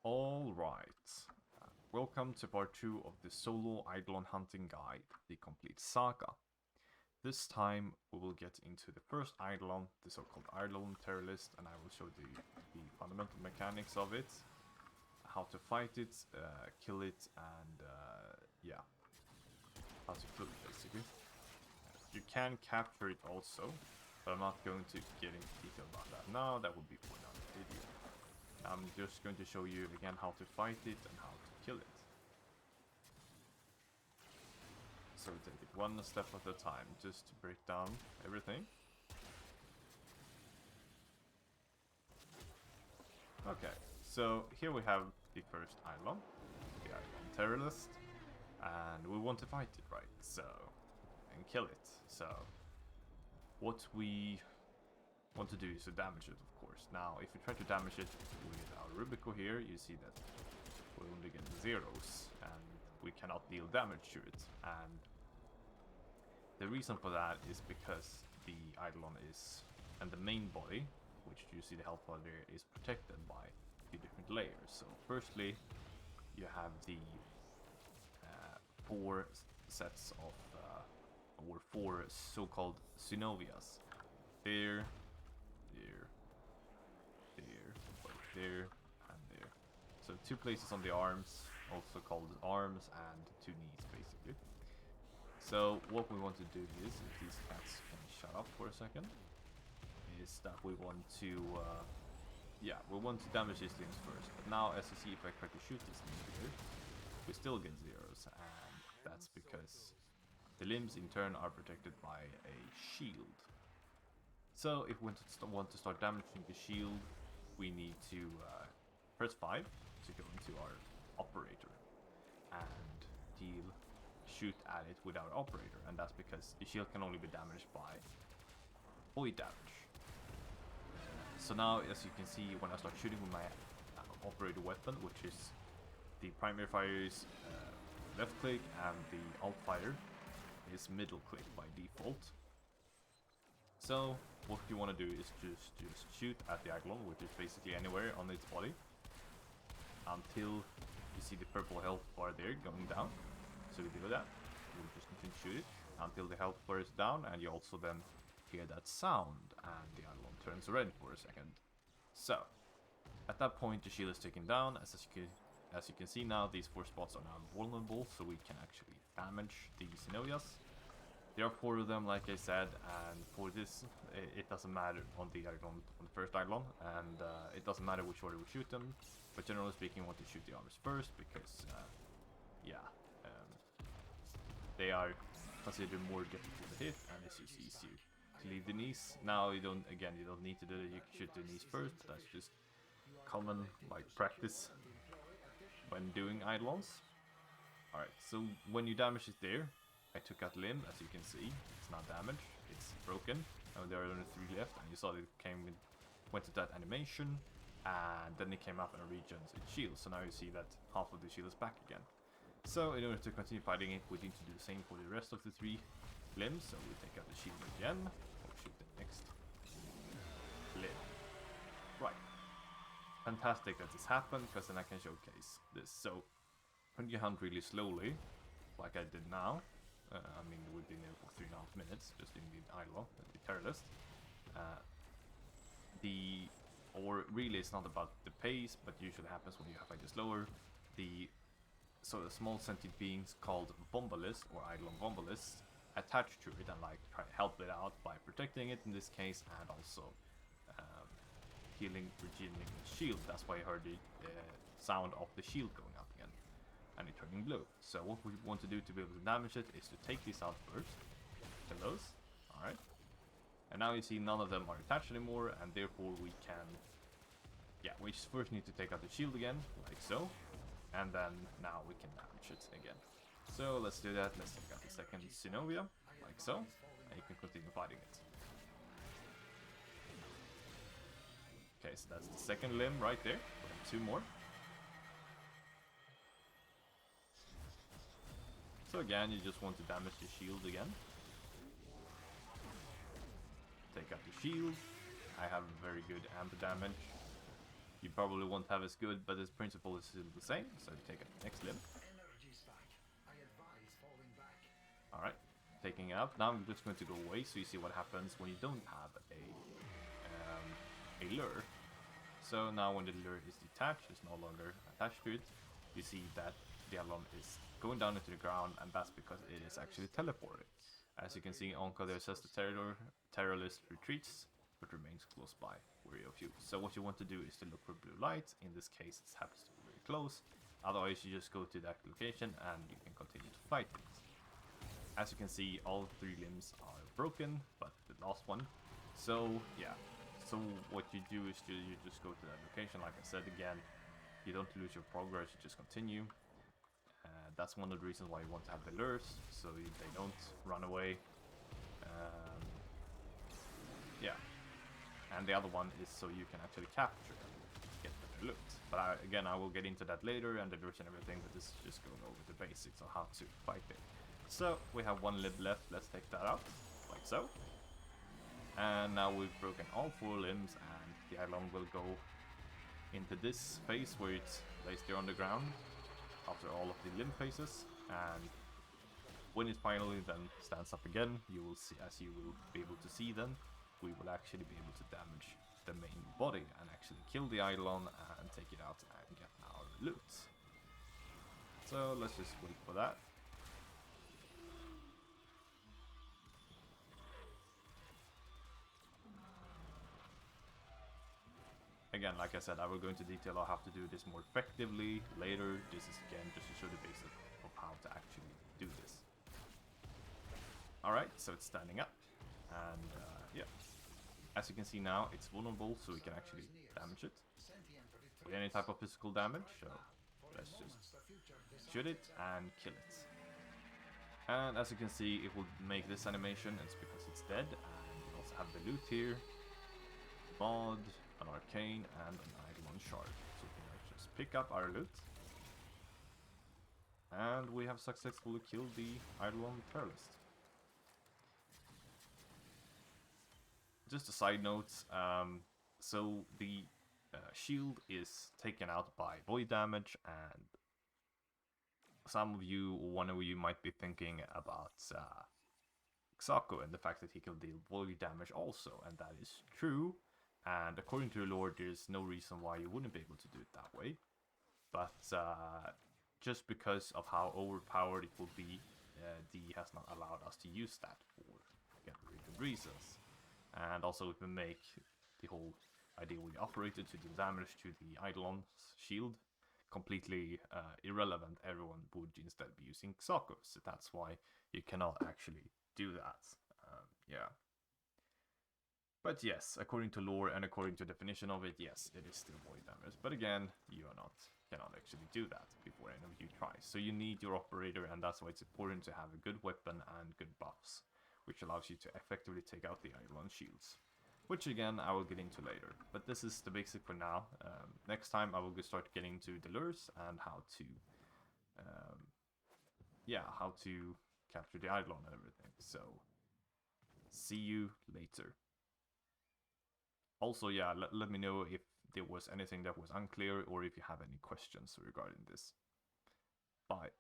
Alright, welcome to part 2 of the solo Eidolon hunting guide, the complete saga. This time we will get into the first Eidolon, the so-called Eidolon Teralyst, and I will show the fundamental mechanics of it, how to fight it, kill it, and yeah, how to kill it basically. You can capture it also, but I'm not going to get into detail about that now, that would be for another video. I'm just going to show you again how to fight it and how to kill it. So we take it one step at a time, just to break down everything. Okay, so here we have the first Eidolon, the Eidolon Teralyst, and we want to fight it, right? So, and kill it. So, what we want to do is to damage it, of course. Now, if we try to damage it with our Rubico here, you see that we only get zeros, and we cannot deal damage to it. And the reason for that is because the Eidolon is, and the main body, which you see the health bar there, is protected by the different layers. So, firstly, you have the 4 sets of, or 4 so-called synovias. There, there, and there. So 2 places on the arms, also called arms, and 2 knees, basically. So what we want to do is, if these cats can shut up for a second, is that we want to, we want to damage these limbs first. But now, as you see, if I try to shoot this limb here, we still get zeros, and that's because the limbs in turn are protected by a shield. So if we want to start damaging the shield, we need to press 5 to go into our operator and shoot at it with our operator, and that's because the shield can only be damaged by void damage. So now, as you can see, when I start shooting with my operator weapon, which is the primary fire is left click and the alt fire is middle click by default. So what you want to do is just shoot at the Eidolon, which is basically anywhere on its body, until you see the purple health bar there going down. So we do that, we just continue to shoot it until the health bar is down, and you also then hear that sound and the Eidolon turns red for a second. So at that point the shield is taken down. As you can see now, these 4 spots are now vulnerable, so we can actually damage the synovias. There are 4 of them, like I said, and for this, it doesn't matter on the Eidolon, on the first Eidolon, and it doesn't matter which order we shoot them, but generally speaking, we want to shoot the arms first, because, they are considered more difficult to hit, and it's just easier to leave the knees. Now, you don't need to do it, you can shoot the knees first, that's just common, like, practice when doing Eidolons. Alright, so when you damage it there, I took out limb, as you can see, it's not damaged, it's broken, and there are only 3 left, and you saw that it went to that animation, and then it came up and regens its shield, so now you see that half of the shield is back again. So in order to continue fighting it, we need to do the same for the rest of the 3 limbs, so we take out the shield again, or shoot the next limb. Right. Fantastic that this happened, because then I can showcase this. So when you hunt really slowly, like I did now, I mean, we've been there for 3.5 minutes, just doing the Eidolon, the Teralyst. Or really, it's not about the pace, but usually happens when you fight it slower. The small sentient beings called Vombalists, or Eidolon Vombalists, attach to it and like try to help it out by protecting it in this case, and also healing, regenerating the shield. That's why I heard the sound of the shield going up again and it turning blue. So what we want to do to be able to damage it is to take these out first. Kill those. Alright. And now you see none of them are attached anymore, and therefore we can... yeah, we just first need to take out the shield again, like so. And then now we can damage it again. So let's do that. Let's take out the second synovia, like so. And you can continue fighting it. Okay, so that's the second limb right there. We have 2 more. So again, you just want to damage the shield again. Take out the shield. I have very good amp damage. You probably won't have as good, but its principle is still the same. So you take a next limb. Alright, taking it out. Now I'm just going to go away so you see what happens when you don't have a lure. So now when the lure is detached, it's no longer attached to it, you see that the Eidolon is going down into the ground, and that's because it is actually teleported. As you can see, Onka there says the Teralyst retreats, but remains close by, wary of you. So what you want to do is to look for blue light. In this case, it happens to be very close. Otherwise, you just go to that location and you can continue to fight it. As you can see, all 3 limbs are broken, but the last one. So yeah, so what you do is you just go to that location. Like I said again, you don't lose your progress, you just continue. That's one of the reasons why you want to have the lures, so they don't run away. Yeah, and the other one is so you can actually capture them, get better loot. But again, I will get into that later and the lures and everything, but this is just going over the basics of how to fight it. So we have 1 limb left, let's take that out, like so. And now we've broken all 4 limbs, and the Eidolon will go into this phase where it lays there on the ground after all of the limb phases, and when it finally then stands up again, you will see, as you will be able to see then, we will actually be able to damage the main body and actually kill the Eidolon and take it out and get our loot. So let's just wait for that. Again, like I said, I will go into detail on how to do this more effectively later. This is again just to show the basics of how to actually do this. Alright, so it's standing up, and yeah. As you can see now, it's vulnerable, so we can actually damage it with any type of physical damage. So let's just shoot it and kill it. And as you can see, it will make this animation. It's because it's dead, and we also have the loot here. Mod, an arcane, and an Eidolon shard. So we can just pick up our loot. And we have successfully killed the Eidolon Teralyst. Just a side note, so the shield is taken out by void damage, and some of you, one of you might be thinking about Xako and the fact that he can deal void damage also, and that is true. And according to the lore, there's no reason why you wouldn't be able to do it that way. But just because of how overpowered it will be, D has not allowed us to use that for, again, very good reasons. And also it will make the whole idea we operated to do damage to the Eidolon's shield completely irrelevant. Everyone would instead be using Xako, so that's why you cannot actually do that. Yeah. But yes, according to lore and according to definition of it, yes, it is still void damage. But again, you cannot actually do that before any of you try. So you need your operator, and that's why it's important to have a good weapon and good buffs, which allows you to effectively take out the Eidolon shields. Which again, I will get into later. But this is the basic for now. Next time I will start getting into the lures and how to, how to capture the Eidolon and everything. So, see you later. Also, yeah, let me know if there was anything that was unclear or if you have any questions regarding this. Bye.